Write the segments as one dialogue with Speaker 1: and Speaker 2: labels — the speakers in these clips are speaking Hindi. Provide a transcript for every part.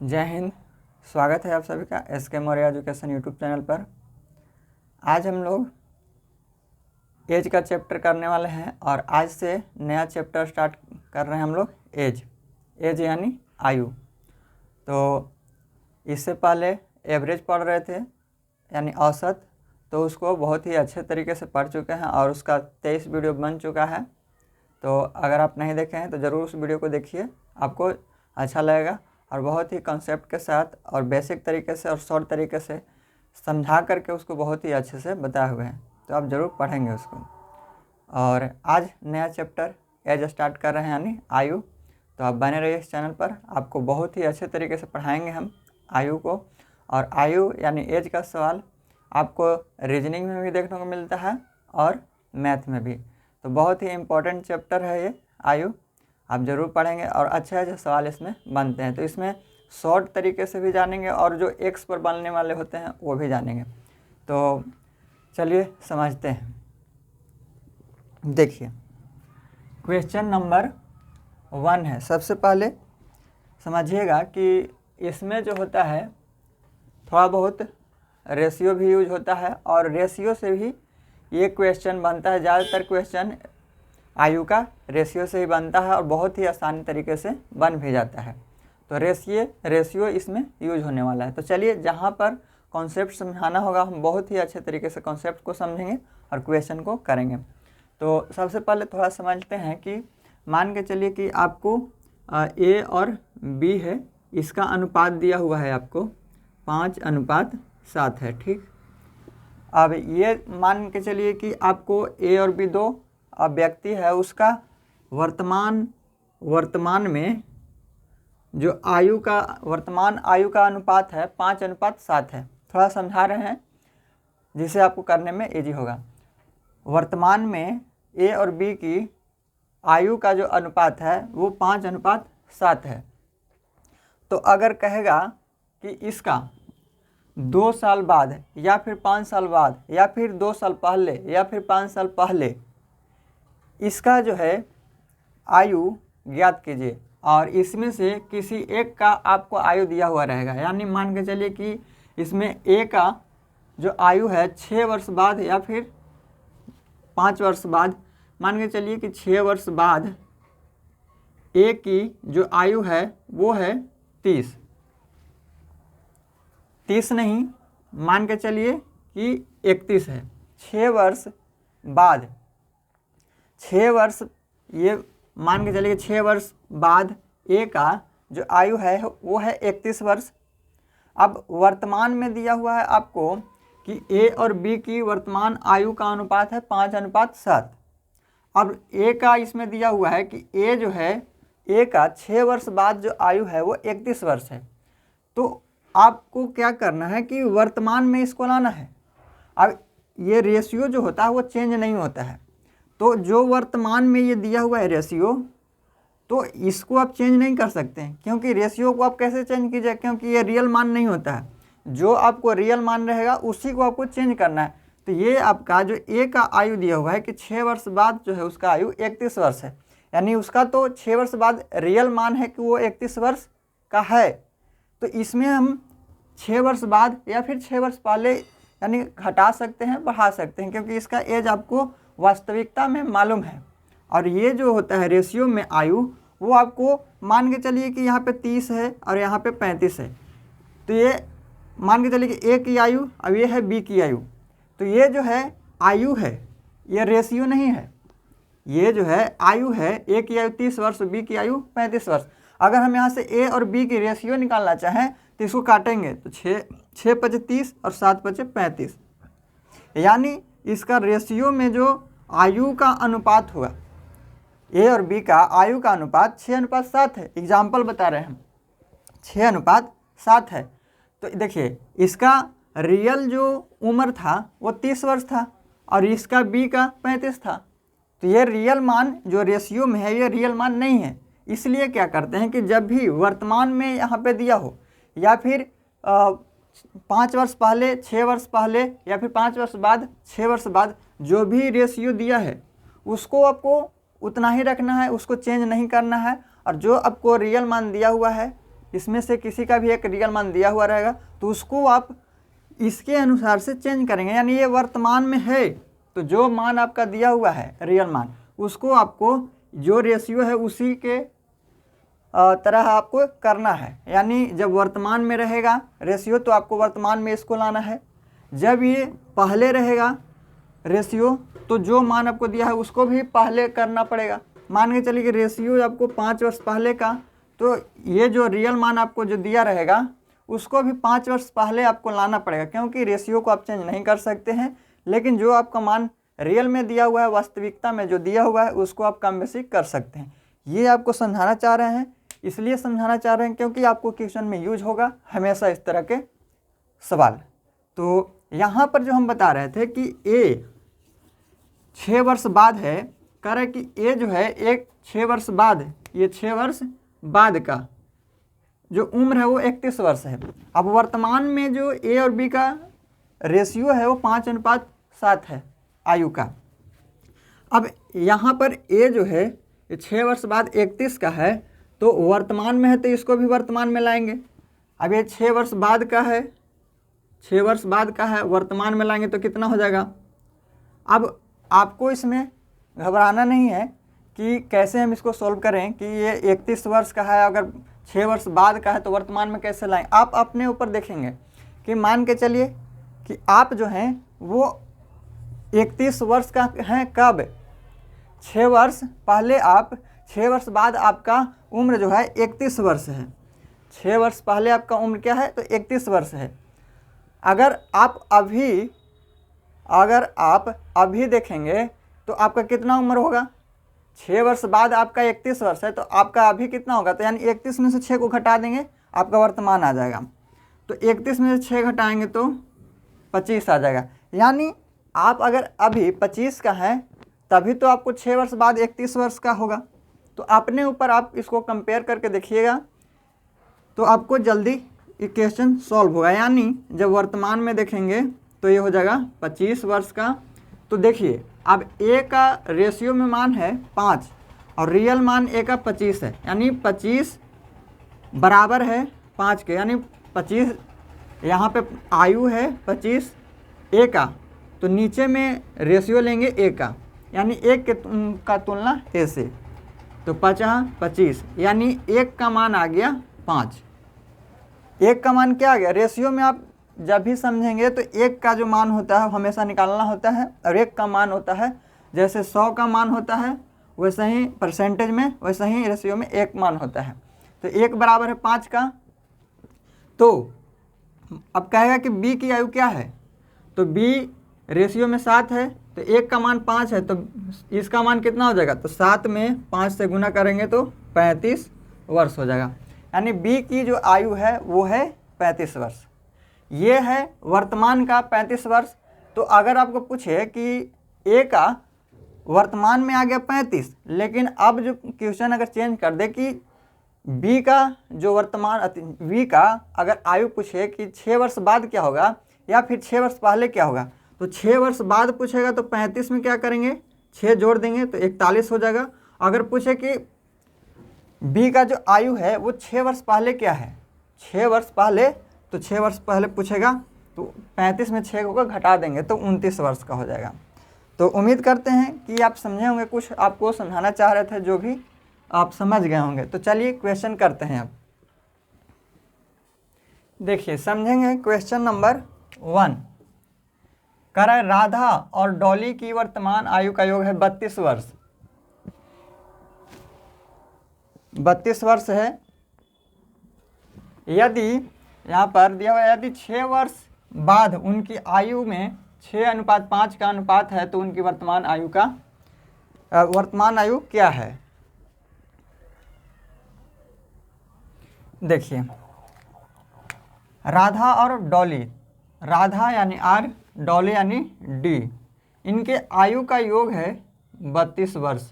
Speaker 1: जय हिंद। स्वागत है आप सभी का SK Maurya education YouTube channel पर। आज हम लोग एज का चैप्टर करने वाले हैं और आज से नया चैप्टर स्टार्ट कर रहे हैं हम लोग एज यानी आयु। तो इससे पहले एवरेज पढ़ रहे थे यानी औसत, तो उसको बहुत ही अच्छे तरीके से पढ़ चुके हैं और उसका 23 वीडियो बन चुका है। तो अगर आप नहीं देखे हैं तो ज़रूर उस वीडियो को देखिए, आपको अच्छा लगेगा और बहुत ही कॉन्सेप्ट के साथ और बेसिक तरीके से और शॉर्ट तरीके से समझा करके उसको बहुत ही अच्छे से बताए हुए हैं, तो आप ज़रूर पढ़ेंगे उसको। और आज नया चैप्टर एज स्टार्ट कर रहे हैं यानी आयु। तो आप बने रहिए इस चैनल पर, आपको बहुत ही अच्छे तरीके से पढ़ाएंगे हम आयु को। और आयु यानी एज का सवाल आपको रीजनिंग में भी देखने को मिलता है और मैथ में भी। तो बहुत ही इम्पोर्टेंट चैप्टर है ये आयु, आप ज़रूर पढ़ेंगे और अच्छे सवाल इसमें बनते हैं। तो इसमें शॉर्ट तरीके से भी जानेंगे और जो एक्स पर बनने वाले होते हैं वो भी जानेंगे। तो चलिए समझते हैं। देखिए, क्वेश्चन नंबर 1 है। सबसे पहले समझिएगा कि इसमें जो होता है थोड़ा बहुत रेशियो भी यूज होता है और रेशियो से भी ये क्वेश्चन बनता है। ज़्यादातर क्वेश्चन आयु का रेशियो से ही बनता है और बहुत ही आसानी तरीके से बन भी जाता है। तो रेशियो इसमें यूज होने वाला है। तो चलिए, जहाँ पर कॉन्सेप्ट समझाना होगा हम बहुत ही अच्छे तरीके से कॉन्सेप्ट को समझेंगे और क्वेश्चन को करेंगे। तो सबसे पहले थोड़ा समझते हैं कि मान के चलिए कि आपको A और B है, इसका अनुपात दिया हुआ है आपको 5:7 है, ठीक। अब ये मान के चलिए कि आपको A और B दो व्यक्ति है, उसका वर्तमान में जो वर्तमान आयु का अनुपात है 5:7 है। थोड़ा समझा रहे हैं जिसे आपको करने में इजी होगा। वर्तमान में A और B की आयु का जो अनुपात है वो 5:7 है। तो अगर कहेगा कि इसका 2 साल बाद या फिर 5 साल बाद या फिर 2 साल पहले या फिर 5 साल पहले इसका जो है आयु ज्ञात कीजिए और इसमें से किसी एक का आपको आयु दिया हुआ रहेगा। यानी मान के चलिए कि इसमें A का जो आयु है 6 वर्ष बाद या फिर 5 वर्ष बाद, मान के चलिए कि 6 वर्ष बाद A की जो आयु है वो है 30 नहीं, मान के चलिए कि 31 है। 6 वर्ष बाद, 6 वर्ष, ये मान के चलिए 6 वर्ष बाद A का जो आयु है वो है 31 वर्ष। अब वर्तमान में दिया हुआ है आपको कि A और B की वर्तमान आयु का अनुपात है 5:7। अब A का इसमें दिया हुआ है कि A जो है, A का 6 वर्ष बाद जो आयु है वो 31 वर्ष है। तो आपको क्या करना है कि वर्तमान में इसको लाना है। अब ये रेशियो जो होता है वो चेंज नहीं होता है, तो जो वर्तमान में ये दिया हुआ है रेशियो, तो इसको आप चेंज नहीं कर सकते हैं, क्योंकि रेशियो को आप कैसे चेंज कीजिए, क्योंकि ये रियल मान नहीं होता है। जो आपको रियल मान रहेगा उसी को आपको चेंज करना है। तो ये आपका जो A का आयु दिया हुआ है कि 6 वर्ष बाद जो है उसका आयु 31 वर्ष है, यानी उसका तो 6 वर्ष बाद रियल मान है कि वो 31 वर्ष का है। तो इसमें हम 6 वर्ष बाद या फिर 6 वर्ष पहले यानी घटा सकते हैं, बढ़ा सकते हैं, क्योंकि इसका एज आपको वास्तविकता में मालूम है। और ये जो होता है रेशियो में आयु, वो आपको मान के चलिए कि यहाँ पे 30 है और यहाँ पे 35 है। तो ये मान के चलिए कि A की आयु, अब ये है B की आयु। तो ये जो है आयु है, ये रेशियो नहीं है। ये जो है आयु है, A की आयु 30 वर्ष, B की आयु 35 वर्ष। अगर हम यहाँ से A और B की रेशियो निकालना चाहें तो इसको काटेंगे तो 6 × 5 = 30 और 7 × 5 = 35, यानी इसका रेशियो में जो आयु का अनुपात होगा, A और B का आयु का अनुपात 6:7 है। एग्जाम्पल बता रहे हैं हम, 6:7 है। तो देखिए, इसका रियल जो उम्र था वो 30 वर्ष था और इसका B का 35 था। तो ये रियल मान जो रेशियो में है ये रियल मान नहीं है। इसलिए क्या करते हैं कि जब भी वर्तमान में यहाँ पे दिया हो या फिर 5 वर्ष पहले, 6 वर्ष पहले या फिर 5 वर्ष बाद, 6 वर्ष बाद, जो भी रेशियो दिया है उसको आपको उतना ही रखना है, उसको चेंज नहीं करना है। और जो आपको रियल मान दिया हुआ है इसमें से किसी का भी एक रियल मान दिया हुआ रहेगा तो उसको आप इसके अनुसार से चेंज करेंगे। यानी ये वर्तमान में है तो जो मान आपका दिया हुआ है रियल मान, उसको आपको जो रेशियो है उसी के तरह आपको करना है। यानी जब वर्तमान में रहेगा रेशियो तो आपको वर्तमान में इसको लाना है। जब ये पहले रहेगा रेशियो तो जो मान आपको दिया है उसको भी पहले करना पड़ेगा। मान के चलिए कि रेशियो आपको 5 वर्ष पहले का, तो ये जो रियल मान आपको जो दिया रहेगा उसको भी 5 वर्ष पहले आपको लाना पड़ेगा, क्योंकि रेशियो को आप चेंज नहीं कर सकते हैं। लेकिन जो आपका मान रियल में दिया हुआ है, वास्तविकता में जो दिया हुआ है, उसको आप कम बेसी कर सकते हैं। ये आपको समझाना चाह रहे हैं, इसलिए समझाना चाह रहे हैं क्योंकि आपको क्वेश्चन में यूज होगा हमेशा इस तरह के सवाल। तो यहाँ पर जो हम बता रहे थे कि ए 6 वर्ष बाद है, कह रहे कि ए जो है एक 6 वर्ष बाद, ये 6 वर्ष बाद का जो उम्र है वो 31 वर्ष है। अब वर्तमान में जो ए और बी का रेशियो है वो 5:7 है आयु का। अब यहाँ पर ए जो है ये 6 वर्ष बाद 31 का है, तो वर्तमान में है तो इसको भी वर्तमान में लाएंगे। अब ये 6 वर्ष बाद का है, 6 वर्ष बाद का है, वर्तमान में लाएंगे तो कितना हो जाएगा। अब आपको इसमें घबराना नहीं है कि कैसे हम इसको सॉल्व करें कि ये 31 वर्ष का है, अगर 6 वर्ष बाद का है तो वर्तमान में कैसे लाएं। आप अपने ऊपर देखेंगे कि मान के चलिए कि आप जो हैं वो 31 वर्ष का हैं कब, 6 वर्ष पहले, आप 6 वर्ष बाद आपका उम्र जो है 31 वर्ष है। 6 वर्ष पहले आपका उम्र क्या है तो 31 वर्ष है। अगर आप अभी देखेंगे तो आपका कितना उम्र होगा, 6 वर्ष बाद आपका 31 वर्ष है तो आपका अभी कितना होगा, तो यानी 31 में से 6 को घटा देंगे आपका वर्तमान आ जाएगा। तो 31 में से 6 घटाएंगे तो 25 आ जाएगा। यानी आप अगर अभी 25 का है तभी तो आपको 6 वर्ष बाद 31 वर्ष का होगा। तो अपने ऊपर आप इसको कंपेयर करके देखिएगा तो आपको जल्दी ये क्वेश्चन सॉल्व होगा। यानी जब वर्तमान में देखेंगे तो ये हो जाएगा 25 वर्ष का। तो देखिए अब ए का रेशियो में मान है 5 और रियल मान ए का 25 है, यानी 25 बराबर है 5 के, यानी 25 यहाँ पे आयु है 25 ए का, तो नीचे में रेशियो लेंगे ए का, यानी एक का तुलना ए से, तो 25, यानी एक का मान आ गया 5। एक का मान क्या आ गया, रेशियो में आप जब भी समझेंगे तो एक का जो मान होता है हमेशा निकालना होता है, और एक का मान होता है जैसे 100 का मान होता है वैसे ही परसेंटेज में, वैसे ही रेशियो में एक मान होता है। तो एक बराबर है 5 का। तो अब कहेगा कि बी की आयु क्या है, तो बी रेशियो में 7 है तो एक का मान 5 है, तो इसका मान कितना हो जाएगा, तो 7 में 5 से गुना करेंगे तो 35 वर्ष हो जाएगा। यानी बी की जो आयु है वो है 35 वर्ष। ये है वर्तमान का 35 वर्ष। तो अगर आपको पूछे कि ए का वर्तमान में आ गया 35, लेकिन अब जो क्वेश्चन अगर चेंज कर दे कि बी का जो वर्तमान बी का अगर आयु पूछे कि 6 वर्ष बाद क्या होगा या फिर 6 वर्ष पहले क्या होगा, तो 6 वर्ष बाद पूछेगा तो 35 में क्या करेंगे, 6 जोड़ देंगे तो 41 हो जाएगा। अगर पूछे कि बी का जो आयु है वो 6 वर्ष पहले क्या है, 6 वर्ष पहले, तो 6 वर्ष पहले पूछेगा तो 35 में 6 को घटा देंगे तो 29 वर्ष का हो जाएगा। तो उम्मीद करते हैं कि आप समझे होंगे, कुछ आपको समझाना चाह रहे थे जो भी आप समझ गए होंगे। तो चलिए क्वेश्चन करते हैं। अब देखिए समझेंगे क्वेश्चन नंबर 1। कह रहा है राधा और डॉली की वर्तमान आयु का योग है 32 वर्ष। 32 वर्ष है। यदि यहाँ पर दिया हुआ यदि 6 वर्ष बाद उनकी आयु में 6:5 का अनुपात है तो उनकी वर्तमान आयु क्या है। देखिए राधा और डॉली, राधा यानी आर, डॉली यानी डी, इनके आयु का योग है 32 वर्ष।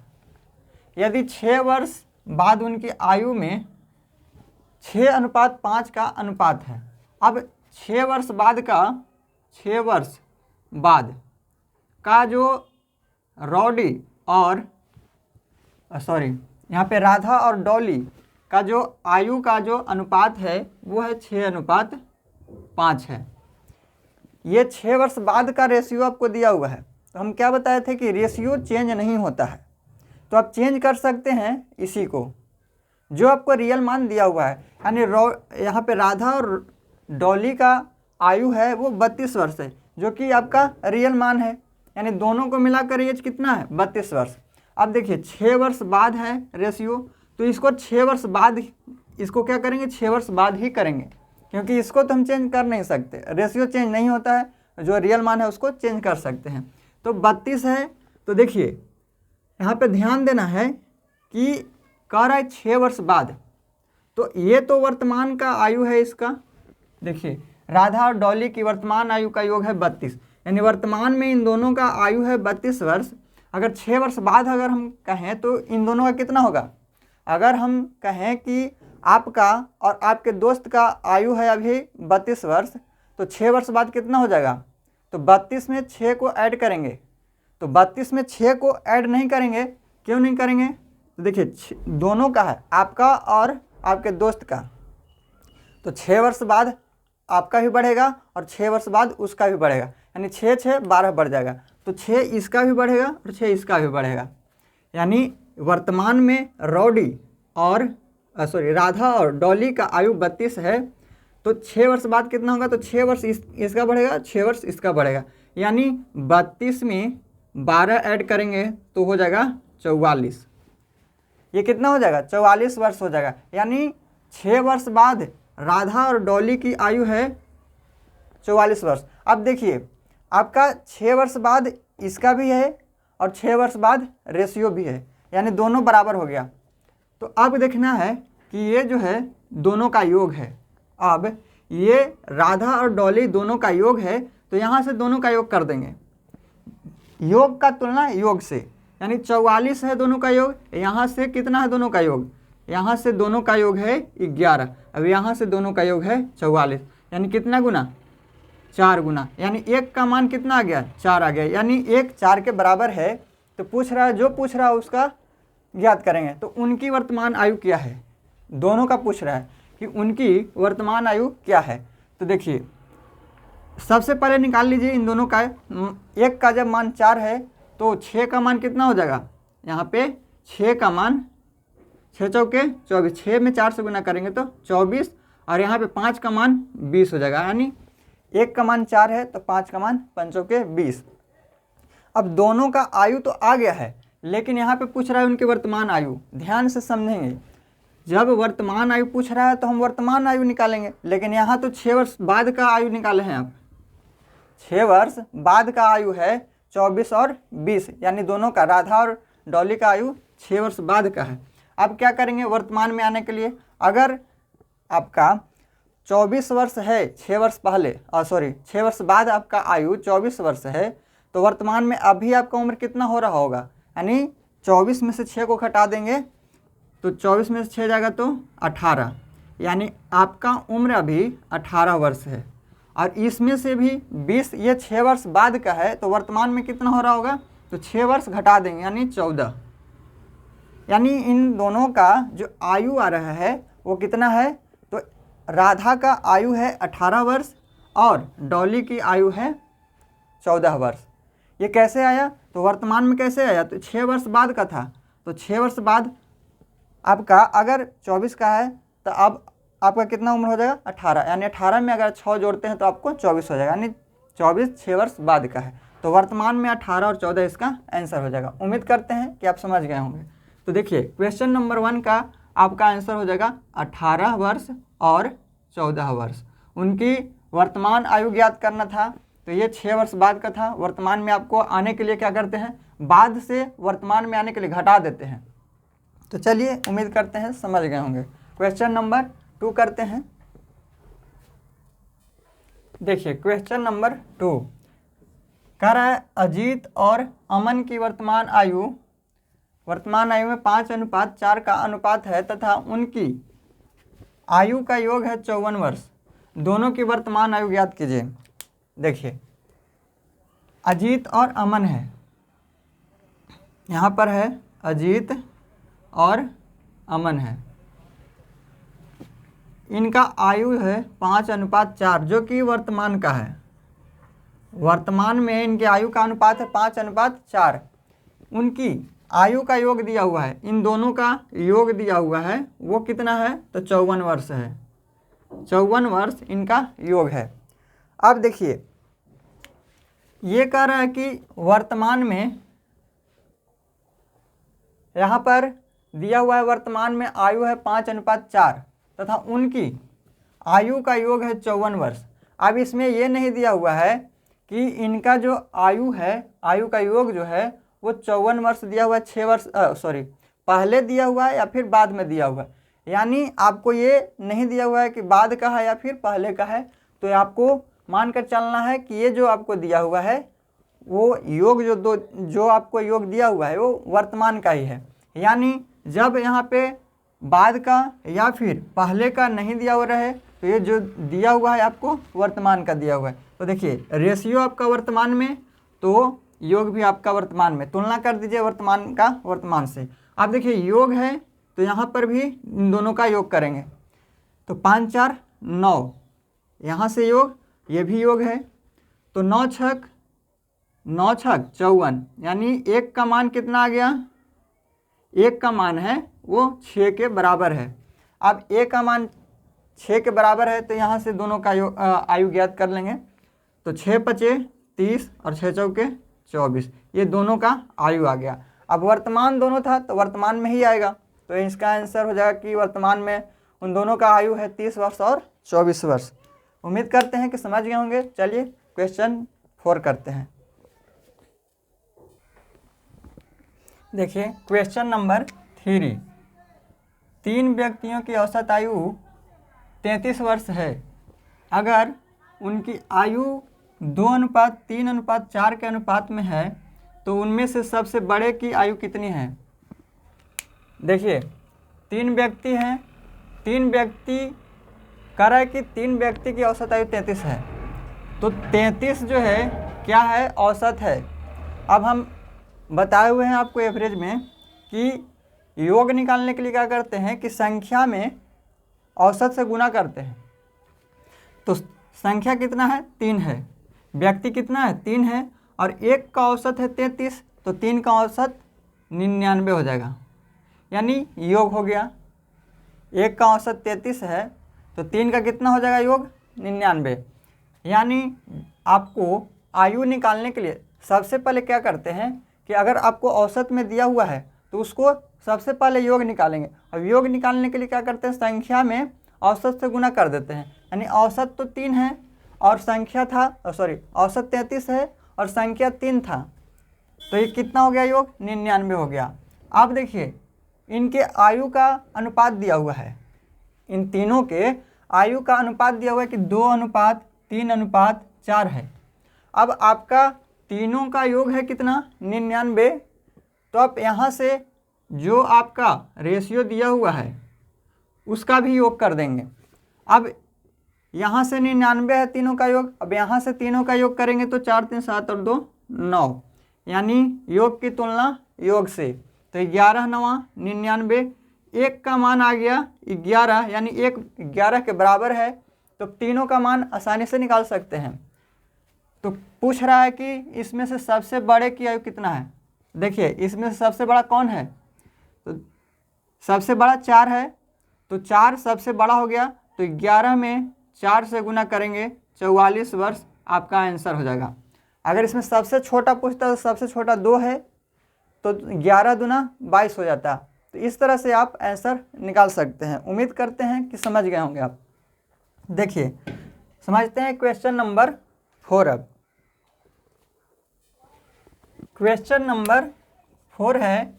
Speaker 1: यदि 6 वर्ष बाद उनकी आयु में 6:5 का अनुपात है। अब 6 वर्ष बाद का 6 वर्ष बाद का जो रॉडी और यहाँ पे राधा और डॉली का जो आयु का जो अनुपात है वो है 6:5 है। ये 6 वर्ष बाद का रेशियो आपको दिया हुआ है। तो हम क्या बताए थे कि रेशियो चेंज नहीं होता है, तो आप चेंज कर सकते हैं इसी को, जो आपको रियल मान दिया हुआ है। यानी यहाँ पे राधा और डॉली का आयु है वो 32 वर्ष है, जो कि आपका रियल मान है। यानी दोनों को मिलाकर एज कितना है, 32 वर्ष। अब देखिए 6 वर्ष बाद है रेशियो, तो इसको 6 वर्ष बाद इसको क्या करेंगे, 6 वर्ष बाद ही करेंगे, क्योंकि इसको तो हम चेंज कर नहीं सकते, रेशियो चेंज नहीं होता है, जो रियल मान है उसको चेंज कर सकते हैं। तो 32 है। तो देखिए यहाँ पे ध्यान देना है कि कह रहा है 6 वर्ष बाद, तो ये तो वर्तमान का आयु है इसका। देखिए राधा और डॉली की वर्तमान आयु का योग है 32, यानी वर्तमान में इन दोनों का आयु है 32 वर्ष। अगर 6 वर्ष बाद अगर हम कहें तो इन दोनों का कितना होगा, अगर हम कहें कि आपका और आपके दोस्त का आयु है अभी 32 वर्ष, तो 6 वर्ष बाद कितना हो जाएगा, तो 32 में 6 को ऐड करेंगे। तो 32 में 6 को ऐड नहीं करेंगे, क्यों नहीं करेंगे, तो देखिए दोनों का है, आपका और आपके दोस्त का, तो 6 वर्ष बाद आपका भी बढ़ेगा और 6 वर्ष बाद उसका भी बढ़ेगा, यानी 6 6 12 बढ़ जाएगा। तो 6 इसका भी बढ़ेगा और 6 इसका भी बढ़ेगा। यानी वर्तमान में राधा और डॉली का आयु 32 है, तो 6 वर्ष बाद कितना होगा, तो 6 वर्ष इसका बढ़ेगा, 6 वर्ष इसका बढ़ेगा, यानी 32 में 12 ऐड करेंगे तो हो जाएगा 44। ये कितना हो जाएगा, 44 वर्ष हो जाएगा। यानी 6 वर्ष बाद राधा और डॉली की आयु है 44 वर्ष। अब देखिए आपका 6 वर्ष बाद इसका भी है और 6 वर्ष बाद रेशियो भी है, यानी दोनों बराबर हो गया। तो अब देखना है कि ये जो है दोनों का योग है। अब ये राधा और डॉली दोनों का योग है, तो यहाँ से दोनों का योग कर देंगे, योग का तुलना योग से, यानी 44 है दोनों का योग। यहाँ से कितना है दोनों का योग, यहाँ से दोनों का योग है 11, अब यहाँ से दोनों का योग है 44, यानी कितना गुना, 4 गुना, यानी 1 का मान कितना आ गया, 4 आ गया, यानी 1 4 के बराबर है। तो पूछ रहा है, जो पूछ रहा है उसका ज्ञात करेंगे। तो उनकी वर्तमान आयु क्या है, दोनों का पूछ रहा है कि उनकी वर्तमान आयु क्या है। तो देखिए सबसे पहले निकाल लीजिए इन दोनों का, एक का जब मान 4 है तो 6 का मान कितना हो जाएगा, यहाँ पे 6 का मान 6 चौके 24, 6 में 4 से गुना करेंगे तो 24, और यहाँ पे 5 का मान 20 हो जाएगा। यानी 1 का मान 4 है तो 5 का मान 5 चौके 20। अब दोनों का आयु तो आ गया है, लेकिन यहाँ पे पूछ रहा है उनकी वर्तमान आयु। ध्यान से समझेंगे, जब वर्तमान आयु पूछ रहा है तो हम वर्तमान आयु निकालेंगे, लेकिन यहाँ तो 6 वर्ष बाद का आयु निकाले हैं आप। 6 वर्ष बाद का आयु है 24 और 20, यानी दोनों का, राधा और डॉली का आयु 6 वर्ष बाद का है। अब क्या करेंगे वर्तमान में आने के लिए, अगर आपका 24 वर्ष है 6 वर्ष पहले, 6 वर्ष बाद आपका आयु 24 वर्ष है, तो वर्तमान में अभी आपका उम्र कितना हो रहा होगा, यानी 24 में से 6 को घटा देंगे तो 24 में से 6 जाएगा तो 18, यानी आपका उम्र अभी 18 वर्ष है। और इसमें से भी 20, ये 6 वर्ष बाद का है, तो वर्तमान में कितना हो रहा होगा, तो 6 वर्ष घटा देंगे यानी 14, यानी इन दोनों का जो आयु आ रहा है वो कितना है, तो राधा का आयु है 18 वर्ष और डॉली की आयु है 14 वर्ष। ये कैसे आया, तो वर्तमान में कैसे आया, तो 6 वर्ष बाद का था, तो 6 वर्ष बाद आपका अगर 24 का है तो अब आपका कितना उम्र हो जाएगा, 18, यानी 18 में अगर 6 जोड़ते हैं तो आपको 24 हो जाएगा, यानी 24 6 वर्ष बाद का है। तो वर्तमान में 18 और 14 इसका आंसर हो जाएगा। उम्मीद करते हैं कि आप समझ गए होंगे। तो देखिए क्वेश्चन नंबर 1 का आपका आंसर हो जाएगा 18 वर्ष और 14 वर्ष। उनकी वर्तमान आयु ज्ञात करना था, तो ये 6 वर्ष बाद का था। वर्तमान में आपको आने के लिए क्या करते हैं, बाद से वर्तमान में आने के लिए घटा देते हैं। तो चलिए उम्मीद करते हैं समझ गए होंगे। क्वेश्चन नंबर 2 करते हैं। देखिए क्वेश्चन नंबर 2 कह रहा है अजीत और अमन की वर्तमान आयु में 5:4 का अनुपात है तथा उनकी आयु का योग है 54 वर्ष। दोनों की वर्तमान आयु ज्ञात कीजिए। देखिए अजीत और अमन है, यहाँ पर है अजीत और अमन है। इनका आयु है 5:4 जो कि वर्तमान का है। वर्तमान में इनके आयु का अनुपात है 5:4। उनकी आयु का योग दिया हुआ है, इन दोनों का योग दिया हुआ है, वो कितना है तो 54 वर्ष है। 54 वर्ष इनका योग है। अब देखिए ये कह रहा है कि वर्तमान में यहाँ पर दिया हुआ है वर्तमान में आयु है 5:4 तथा उनकी आयु का योग है 54 वर्ष। अब इसमें ये नहीं दिया हुआ है कि इनका जो आयु है, आयु का योग जो है वो 54 वर्ष दिया हुआ है, 6 वर्ष पहले दिया हुआ है या फिर बाद में दिया हुआ है। यानी आपको ये नहीं दिया हुआ है कि बाद का है या फिर पहले का है, तो आपको मानकर चलना है कि ये जो आपको दिया हुआ है वो योग जो आपको योग दिया हुआ है वो वर्तमान का ही है। यानी जब यहाँ पे बाद का या फिर पहले का नहीं दिया हुआ रहे तो ये जो दिया हुआ है आपको वर्तमान का दिया हुआ है। तो देखिए रेशियो आपका वर्तमान में तो योग भी आपका वर्तमान में, तुलना कर दीजिए वर्तमान का वर्तमान से। आप देखिए योग है तो यहाँ पर भी इन दोनों का योग करेंगे तो 5 4 9, यहाँ से योग, ये भी योग है तो 9 6 54, यानी एक का मान कितना आ गया, एक का मान है वो 6 के बराबर है। अब एक का मान 6 के बराबर है तो यहाँ से दोनों का आयु ज्ञात कर लेंगे तो 6 5 30 और 6 चौके 24, ये दोनों का आयु आ गया। अब वर्तमान दोनों था तो वर्तमान में ही आएगा, तो इसका आंसर हो जाएगा कि वर्तमान में उन दोनों का आयु है 30 वर्ष और 24 वर्ष। उम्मीद करते हैं कि समझ गए होंगे। चलिए क्वेश्चन 4 करते हैं। देखिए क्वेश्चन नंबर 3, 3 व्यक्तियों की औसत आयु 33 वर्ष है। अगर उनकी आयु 2:3:4 के अनुपात में है तो उनमें से सबसे बड़े की आयु कितनी है। देखिए 3 व्यक्ति हैं, 3 व्यक्ति कह रहा है कि 3 व्यक्ति की औसत आयु 33 है, तो 33 जो है क्या है, औसत है। अब हम बताए हुए हैं आपको एवरेज में कि योग निकालने के लिए क्या करते हैं कि संख्या में औसत से गुना करते हैं। तो संख्या कितना है, 3 है, व्यक्ति कितना है, 3 है, और एक का औसत है 33, तो 3 का औसत 99 हो जाएगा, यानी योग हो गया। एक का औसत 33 है तो 3 का कितना हो जाएगा योग, 99। यानी आपको आयु निकालने के लिए सबसे पहले क्या करते हैं कि अगर आपको औसत में दिया हुआ है तो उसको सबसे पहले योग निकालेंगे। अब योग निकालने के लिए क्या करते हैं, संख्या में औसत से गुना कर देते हैं। यानी औसत तो 3 है और संख्या था औसत 33 है और संख्या 3 था, तो ये कितना हो गया योग, 99 हो गया। अब देखिए इनके आयु का अनुपात दिया हुआ है, इन तीनों के आयु का अनुपात दिया हुआ है कि 2:3:4 है। अब आपका तीनों का योग है कितना, 99, तो आप यहाँ से जो आपका रेशियो दिया हुआ है उसका भी योग कर देंगे। अब यहाँ से 99 है तीनों का योग, अब यहाँ से तीनों का योग करेंगे तो 4 3 7 और 2 9, यानी योग की तुलना योग से, तो 11 9 99, एक का मान आ गया 11, यानी 1 11 के बराबर है, तो तीनों का मान आसानी से निकाल सकते हैं। तो पूछ रहा है कि इसमें से सबसे बड़े की आयु कितना है। देखिए इसमें से सबसे बड़ा कौन है, तो सबसे बड़ा 4 है, तो 4 सबसे बड़ा हो गया, तो 11 में 4 से गुना करेंगे 44 वर्ष आपका आंसर हो जाएगा। अगर इसमें सबसे छोटा पूछता है तो सबसे छोटा 2 है, तो 11 दूना 22 हो जाता। तो इस तरह से आप आंसर निकाल सकते हैं। उम्मीद करते हैं कि समझ गए होंगे आप। देखिए समझते हैं क्वेश्चन नंबर 4। अब क्वेश्चन नंबर 4 है,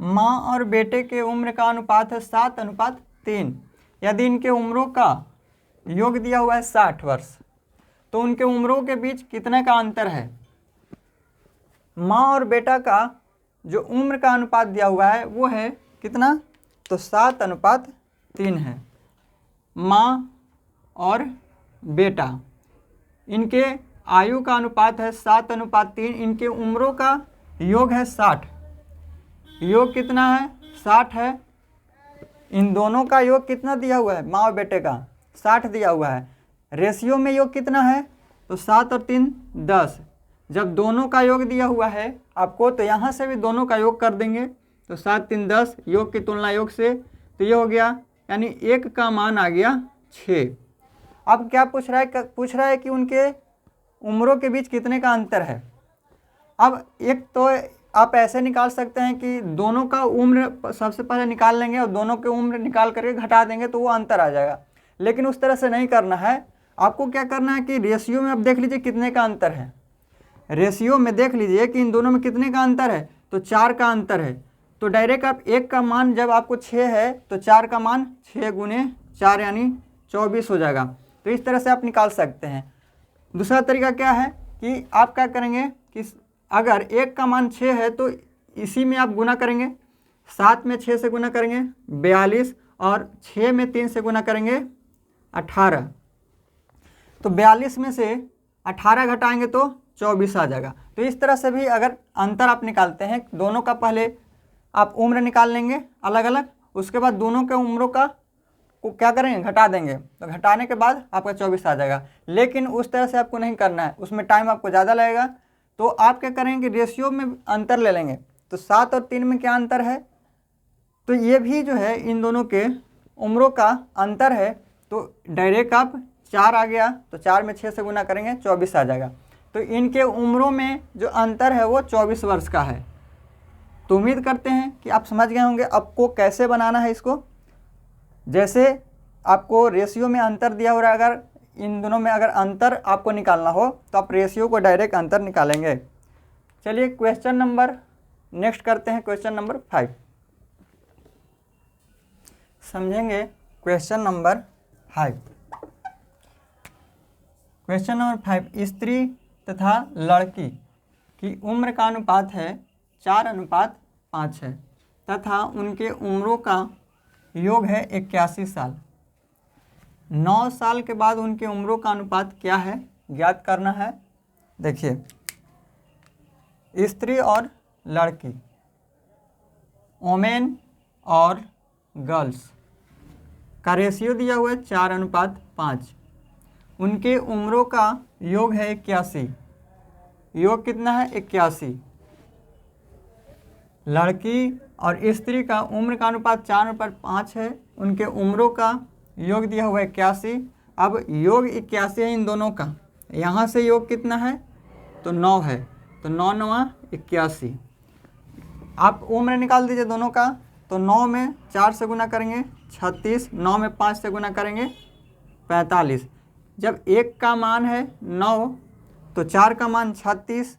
Speaker 1: माँ और बेटे के उम्र का अनुपात है 7:3। यदि इनके उम्रों का योग दिया हुआ है 60 वर्ष, तो उनके उम्रों के बीच कितने का अंतर है। माँ और बेटा का जो उम्र का अनुपात दिया हुआ है वो है कितना, तो 7:3 है। माँ और बेटा, इनके आयु का अनुपात है 7:3, इनके उम्रों का योग है 60। योग कितना है, 60 है। इन दोनों का योग कितना दिया हुआ है, माँ और बेटे का, 60 दिया हुआ है। रेशियो में योग कितना है, तो 7 और 3 10। जब दोनों का योग दिया हुआ है आपको, तो यहाँ से भी दोनों का योग कर देंगे, तो 7 3 10 योग की तुलना योग से, तो ये हो गया, यानी 1 का मान आ गया 6। अब क्या पूछ रहा है कि उनके उम्रों के बीच कितने का अंतर है। अब एक तो आप ऐसे निकाल सकते हैं कि दोनों का उम्र सबसे पहले निकाल लेंगे और दोनों के उम्र निकाल करके घटा देंगे तो वो अंतर आ जाएगा, लेकिन उस तरह से नहीं करना है। आपको क्या करना है कि रेशियो में आप देख लीजिए कितने का अंतर है। रेशियो में देख लीजिए कि इन दोनों में कितने का अंतर है, तो 4 का अंतर है। तो डायरेक्ट आप 1 का मान जब आपको 6 है तो 4 का मान 6 गुने 4 यानी 24 हो जाएगा। तो इस तरह से आप निकाल सकते हैं। दूसरा तरीका क्या है कि आप क्या करेंगे कि अगर 1 का मान 6 है तो इसी में आप गुना करेंगे, 7 में 6 से गुना करेंगे 42 और 6 में 3 से गुना करेंगे 18। तो 42 में से 18 घटाएंगे तो 24 आ जाएगा। तो इस तरह से भी अगर अंतर आप निकालते हैं, दोनों का पहले आप उम्र निकाल लेंगे अलग अलग, उसके बाद दोनों के उम्रों का को क्या करेंगे, घटा देंगे, तो घटाने के बाद आपका 24 आ जाएगा। लेकिन उस तरह से आपको नहीं करना है, उसमें टाइम आपको ज़्यादा लगेगा। तो आप क्या करेंगे कि रेशियो में अंतर ले लेंगे। तो 7 और 3 में क्या अंतर है, तो ये भी जो है इन दोनों के उम्रों का अंतर है। तो डायरेक्ट आप 4 आ गया तो 4 में 6 से गुना करेंगे 24 आ जाएगा। तो इनके उम्रों में जो अंतर है वो 24 वर्ष का है। तो उम्मीद करते हैं कि आप समझ गए होंगे आपको कैसे बनाना है इसको। जैसे आपको रेशियो में अंतर दिया हो रहा है, अगर इन दोनों में अगर अंतर आपको निकालना हो तो आप रेशियो को डायरेक्ट अंतर निकालेंगे। चलिए क्वेश्चन नंबर नेक्स्ट करते हैं, क्वेश्चन नंबर 5 समझेंगे। क्वेश्चन नंबर 5, क्वेश्चन नंबर 5, स्त्री तथा लड़की की उम्र का अनुपात है 4:5 है तथा उनके उम्रों का योग है 81 साल। 9 साल के बाद उनके उम्रों का अनुपात क्या है, ज्ञात करना है। देखिए, स्त्री और लड़की, वोमेन और गर्ल्स का रेशियो दिया हुआ है 4:5। उनके उम्रों का योग है 81। योग कितना है, 81। लड़की और स्त्री का उम्र का अनुपात 4:5 है, उनके उम्रों का योग दिया हुआ है 81। अब योग 81 है इन दोनों का, यहाँ से योग कितना है, तो 9 है, तो 9 9 81। आप उम्र निकाल दीजिए दोनों का, तो 9 में 4 से गुना करेंगे 36, 9 में 5 से गुना करेंगे 45। जब 1 का मान है 9 तो 4 का मान 36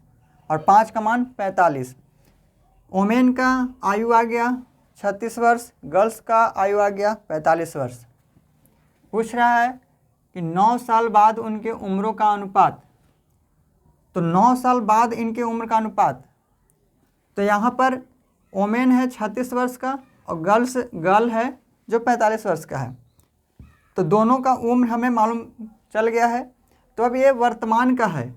Speaker 1: और 5 का मान 45। वोमेन का आयु आ गया 36 वर्ष, गर्ल्स का आयु आ गया 45 वर्ष। पूछ रहा है कि 9 साल बाद उनके उम्रों का अनुपात, तो 9 साल बाद इनके उम्र का अनुपात, तो यहाँ पर वोमेन है 36 वर्ष का और गर्ल है जो 45 वर्ष का है। तो दोनों का उम्र हमें मालूम चल गया है। तो अब ये वर्तमान का है,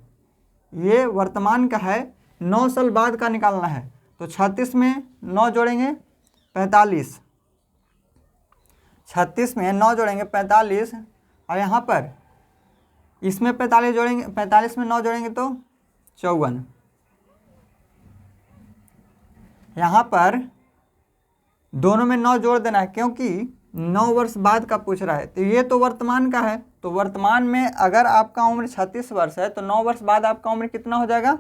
Speaker 1: ये वर्तमान का है, 9 साल बाद का निकालना है। तो 36 में 9 जोड़ेंगे 45, 36 में 9 जोड़ेंगे 45, और यहाँ पर इसमें 45 जोड़ेंगे, 45 में 9 जोड़ेंगे तो 54। यहाँ पर दोनों में 9 जोड़ देना है क्योंकि 9 वर्ष बाद का पूछ रहा है। तो ये तो वर्तमान का है, तो वर्तमान में अगर आपका उम्र 36 वर्ष है तो 9 वर्ष बाद आपका उम्र कितना हो जाएगा,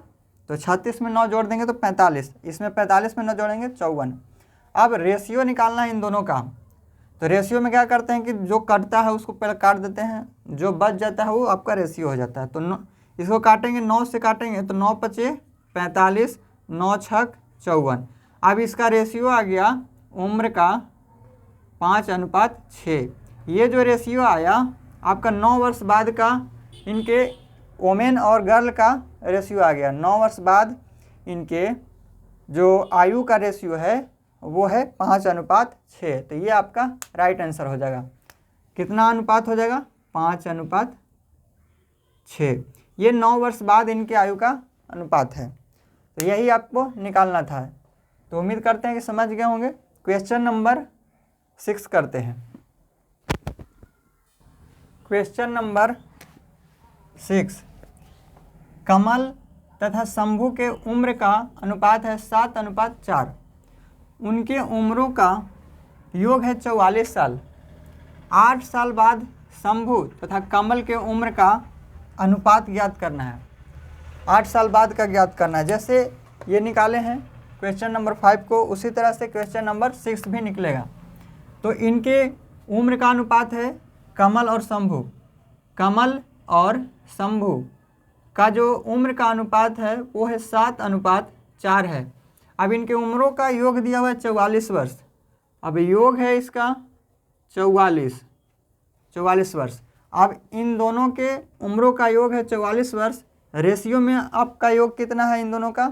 Speaker 1: तो 36 में 9 जोड़ देंगे तो 45, इसमें 45 में 9 जोड़ेंगे 54। अब रेशियो निकालना है इन दोनों का। तो रेशियो में क्या करते हैं कि जो कटता है उसको पहले काट देते हैं, जो बच जाता है वो आपका रेशियो हो जाता है। तो इसको काटेंगे, 9 से काटेंगे तो 9 पचे 45, 9 छक 54। अब इसका रेशियो आ गया उम्र का 5:6। ये जो रेशियो आया आपका 9 वर्ष बाद का इनके वोमेन और गर्ल का रेशियो आ गया। 9 वर्ष बाद इनके जो आयु का रेशियो है वो है 5:6। तो ये आपका राइट आंसर हो जाएगा। कितना अनुपात हो जाएगा, 5:6। ये 9 वर्ष बाद इनके आयु का अनुपात है। तो यही आपको निकालना था। तो उम्मीद करते हैं कि समझ गए होंगे। क्वेश्चन नंबर 6 करते हैं। क्वेश्चन नंबर 6, कमल तथा शंभू के उम्र का अनुपात है 7:4। उनके उम्रों का योग है 44 साल। 8 साल बाद शंभू तथा कमल के उम्र का अनुपात ज्ञात करना है। 8 साल बाद का ज्ञात करना है। जैसे ये निकाले हैं क्वेश्चन नंबर 5 को, उसी तरह से क्वेश्चन नंबर 6 भी निकलेगा। तो इनके उम्र का अनुपात है कमल और शंभू। कमल और शंभू का जो उम्र का अनुपात है वो है 7:4 है। अब इनके उम्रों का योग दिया हुआ है 44 वर्ष। अब योग है इसका 44 वर्ष। अब इन दोनों के उम्रों का योग है 44 वर्ष। रेशियो में आपका योग कितना है इन दोनों का?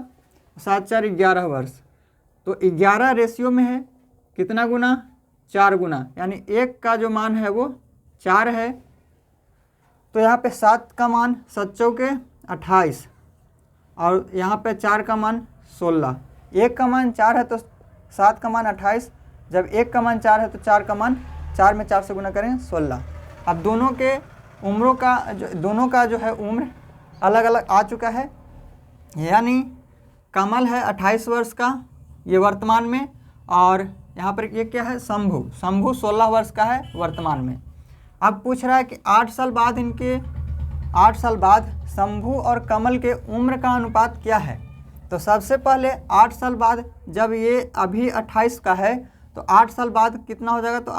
Speaker 1: 7 4 11 वर्ष। तो 11 रेशियो में है, कितना गुना? 4 गुना, यानी 1 का जो मान है वो 4 है। तो यहाँ पे 7 का मान 7 चौके 28 और यहाँ पे 4 का मान 16। 1 का मान 4 है तो 7 का मान 28। जब 1 का मान 4 है तो 4 का मान 4 में 4 से गुना करें 16। अब दोनों के उम्रों का दोनों का जो है उम्र अलग अलग आ चुका है। यानी कमल है 28 वर्ष का ये वर्तमान में, और यहाँ पर ये क्या है? शंभू 16 वर्ष का है वर्तमान में। अब पूछ रहा है कि 8 साल बाद शंभू और कमल के उम्र का अनुपात क्या है। तो सबसे पहले 8 साल बाद, जब ये अभी 28 का है तो 8 साल बाद कितना हो जाएगा? तो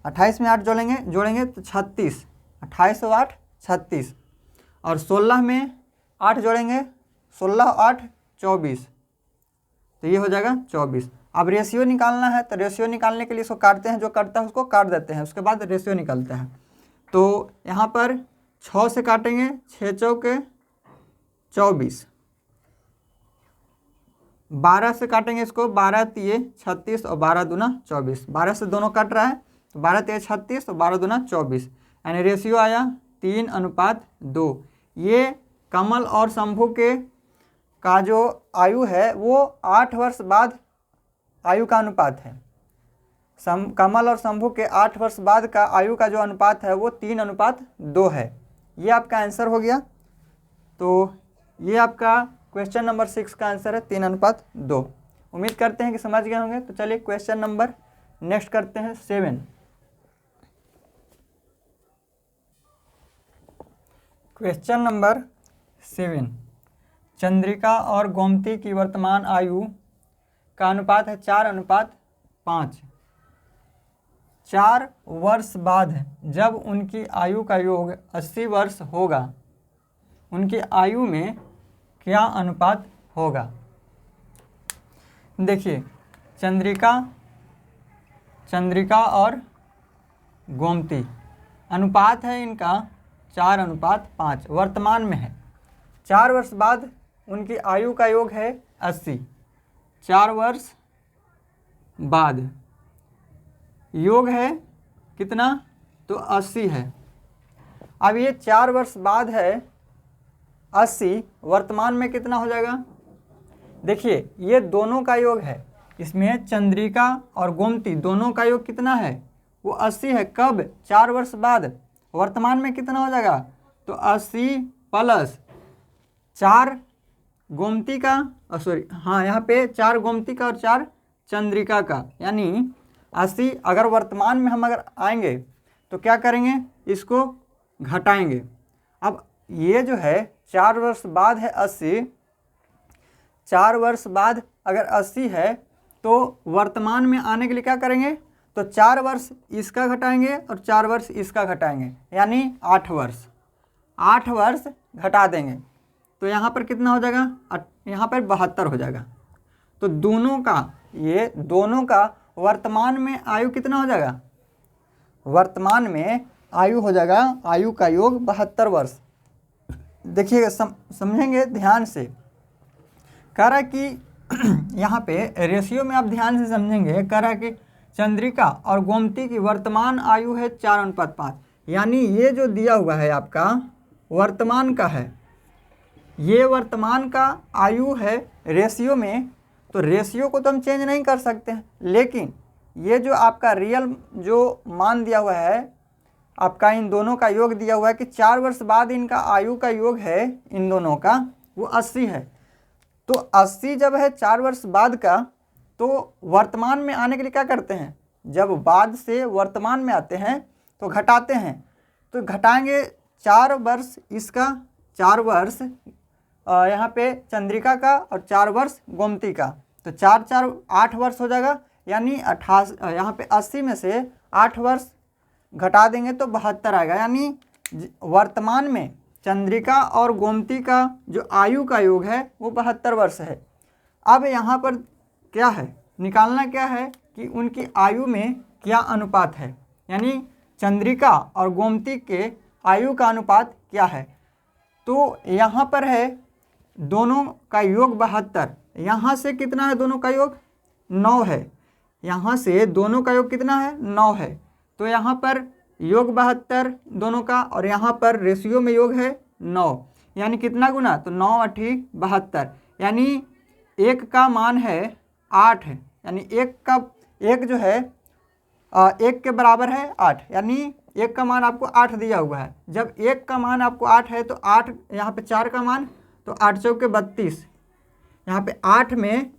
Speaker 1: 28 में 8 जोड़ेंगे तो 36। 28 और 8 36, और 16 में 8 जोड़ेंगे, 16 और 8 24, तो ये हो जाएगा 24। अब रेशियो निकालना है, तो रेशियो निकालने के लिए इसको काटते हैं, जो कटता है उसको काट देते हैं, उसके बाद रेशियो निकलता है। तो यहाँ पर 6 से काटेंगे, 6 चौके 24। 12 से काटेंगे इसको, 12 तिये 36 और 12 दूना 24। 12 से दोनों कट रहा है तो 12 तिये 36 और 12 दूना 24, यानी रेशियो आया 3:2। ये कमल और शंभू के का जो आयु है वो 8 वर्ष बाद आयु का अनुपात है। कमल और शंभू के 8 वर्ष बाद का आयु का जो अनुपात है वो 3:2 है। ये आपका आंसर हो गया। तो ये आपका क्वेश्चन नंबर 6 का आंसर है 3:2। उम्मीद करते हैं कि समझ गए होंगे। तो चलिए क्वेश्चन नंबर नेक्स्ट करते हैं 7। क्वेश्चन नंबर 7, चंद्रिका और गोमती की वर्तमान आयु का अनुपात है 4:5। 4 वर्ष बाद जब उनकी आयु का योग 80 वर्ष होगा, उनकी आयु में क्या अनुपात होगा? देखिए, चंद्रिका और गोमती अनुपात है इनका 4:5, वर्तमान में है। 4 वर्ष बाद उनकी आयु का योग है 80। 4 वर्ष बाद योग है कितना? तो 80 है। अब ये 4 वर्ष बाद है 80, वर्तमान में कितना हो जाएगा? देखिए, ये दोनों का योग है, इसमें चंद्रिका और गोमती दोनों का योग कितना है? वो 80 है। कब? 4 वर्ष बाद। वर्तमान में कितना हो जाएगा? तो 80 प्लस 4 गोमती का, यहाँ पे 4 गोमती का और 4 चंद्रिका का, यानी 80। अगर वर्तमान में हम आएंगे तो क्या करेंगे? इसको घटाएंगे। अब ये जो है 4 वर्ष बाद है 80। 4 वर्ष बाद अगर 80 है तो वर्तमान में आने के लिए क्या करेंगे? तो 4 वर्ष इसका घटाएंगे और 4 वर्ष इसका घटाएंगे, यानी 8 वर्ष। 8 वर्ष घटा देंगे तो यहाँ पर कितना हो जाएगा? यहाँ पर 72 हो जाएगा। तो दोनों का वर्तमान में आयु कितना हो जाएगा? वर्तमान में आयु हो जाएगा, आयु का योग 72 वर्ष। देखिएगा, समझेंगे ध्यान से। कह रहा कि यहाँ पे रेशियो में आप ध्यान से समझेंगे। कह रहा कि चंद्रिका और गोमती की वर्तमान आयु है 4:5, यानी ये जो दिया हुआ है आपका वर्तमान का है, ये वर्तमान का आयु है रेशियो में। तो रेशियो को तो हम चेंज नहीं कर सकते हैं, लेकिन ये जो आपका रियल जो मान दिया हुआ है आपका इन दोनों का योग दिया हुआ है कि 4 वर्ष बाद इनका आयु का योग है इन दोनों का वो 80 है। तो 80 जब है 4 वर्ष बाद का, तो वर्तमान में आने के लिए क्या करते हैं, जब बाद से वर्तमान में आते हैं तो घटाते हैं। तो घटाएंगे 4 वर्ष इसका, 4 वर्ष यहाँ पे चंद्रिका का और 4 वर्ष गोमती का, तो 4 4 8 वर्ष हो जाएगा। यानी 88 यहाँ पे 80 में से 8 वर्ष घटा देंगे तो 72 आएगा। यानी वर्तमान में चंद्रिका और गोमती का जो आयु का योग है वो 72 वर्ष है। अब यहाँ पर क्या है, निकालना क्या है कि उनकी आयु में क्या अनुपात है, यानी चंद्रिका और गोमती के आयु का अनुपात क्या है। तो यहाँ पर है दोनों का योग 72, यहाँ से कितना है दोनों का योग 9 है, यहाँ से दोनों का योग कितना है 9 है। तो यहाँ पर योग 72 दोनों का और यहाँ पर रेशियो में योग है 9, यानी कितना गुना, तो 9 8 72, यानी एक का मान है 8, यानी एक जो है एक के बराबर है 8, यानी एक का मान आपको 8 दिया हुआ है। जब एक का मान आपको 8 है तो 8 यहाँ पे 4 का मान, तो 8 चौके 32, यहाँ पे 8 में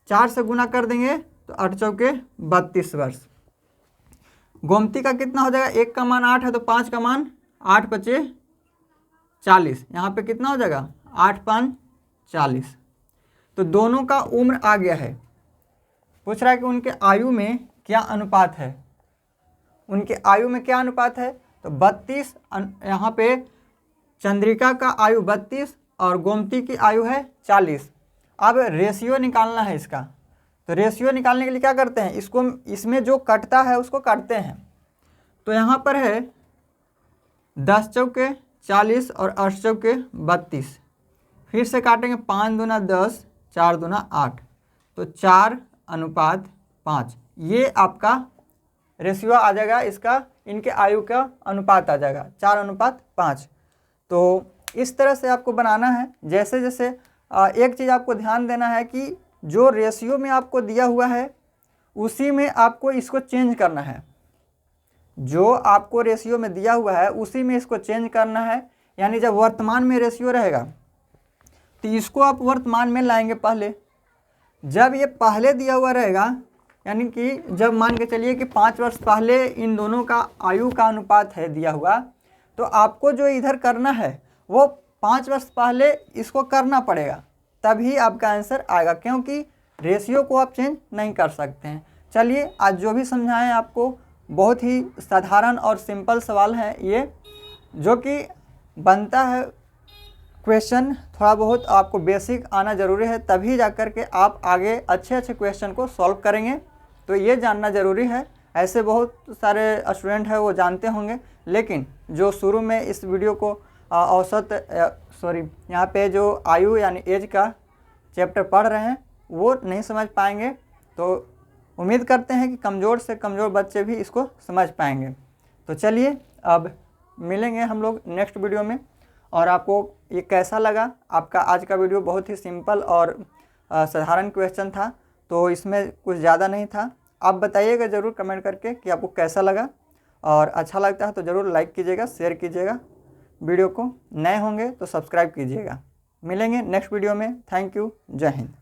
Speaker 1: 4 से गुना कर देंगे तो 8 चौके 32 वर्ष। गोमती का कितना हो जाएगा, एक का मान 8 है तो 5 का मान 8 पचे 40, यहाँ पे कितना हो जाएगा 8 5 40। तो दोनों का उम्र आ गया है। पूछ रहा है कि उनके आयु में क्या अनुपात है, उनके आयु में क्या अनुपात है, तो 32, यहाँ पे चंद्रिका का आयु 32 और गोमती की आयु है 40। अब रेशियो निकालना है इसका, तो रेशियो निकालने के लिए क्या करते हैं, इसको इसमें जो कटता है उसको काटते हैं। तो यहाँ पर है 10 चौके 40 और 8 चौके 32, फिर से काटेंगे 5 दूना 10 4 दूना 8, तो 4:5, ये आपका रेशियो आ जाएगा इसका, इनके आयु का अनुपात आ जाएगा 4:5। तो इस तरह से आपको बनाना है। जैसे जैसे एक चीज़ आपको ध्यान देना है कि जो रेशियो में आपको दिया हुआ है उसी में आपको इसको चेंज करना है, जो आपको रेशियो में दिया हुआ है उसी में इसको चेंज करना है। यानी जब वर्तमान में रेशियो रहेगा तो इसको आप वर्तमान में लाएंगे पहले, जब ये पहले दिया हुआ रहेगा, यानी कि जब मान के चलिए कि 5 वर्ष पहले इन दोनों का आयु का अनुपात है दिया हुआ, तो आपको जो इधर करना है वो 5 वर्ष पहले इसको करना पड़ेगा, तभी आपका आंसर आएगा, क्योंकि रेशियो को आप चेंज नहीं कर सकते हैं। चलिए आज जो भी समझाएं आपको बहुत ही साधारण और सिंपल सवाल है ये, जो कि बनता है क्वेश्चन थोड़ा बहुत आपको बेसिक आना ज़रूरी है, तभी जा कर के आप आगे अच्छे अच्छे क्वेश्चन को सॉल्व करेंगे। तो ये जानना ज़रूरी है। ऐसे बहुत सारे स्टूडेंट हैं वो जानते होंगे, लेकिन जो शुरू में इस वीडियो को यहाँ पे जो आयु यानी एज का चैप्टर पढ़ रहे हैं वो नहीं समझ पाएंगे। तो उम्मीद करते हैं कि कमज़ोर से कमज़ोर बच्चे भी इसको समझ पाएंगे। तो चलिए अब मिलेंगे हम लोग नेक्स्ट वीडियो में। और आपको ये कैसा लगा, आपका आज का वीडियो बहुत ही सिंपल और साधारण क्वेश्चन था, तो इसमें कुछ ज़्यादा नहीं था। आप बताइएगा ज़रूर कमेंट करके कि आपको कैसा लगा, और अच्छा लगता है तो ज़रूर लाइक कीजिएगा, शेयर कीजिएगा वीडियो को, नए होंगे तो सब्सक्राइब कीजिएगा। मिलेंगे नेक्स्ट वीडियो में। थैंक यू, जय हिंद।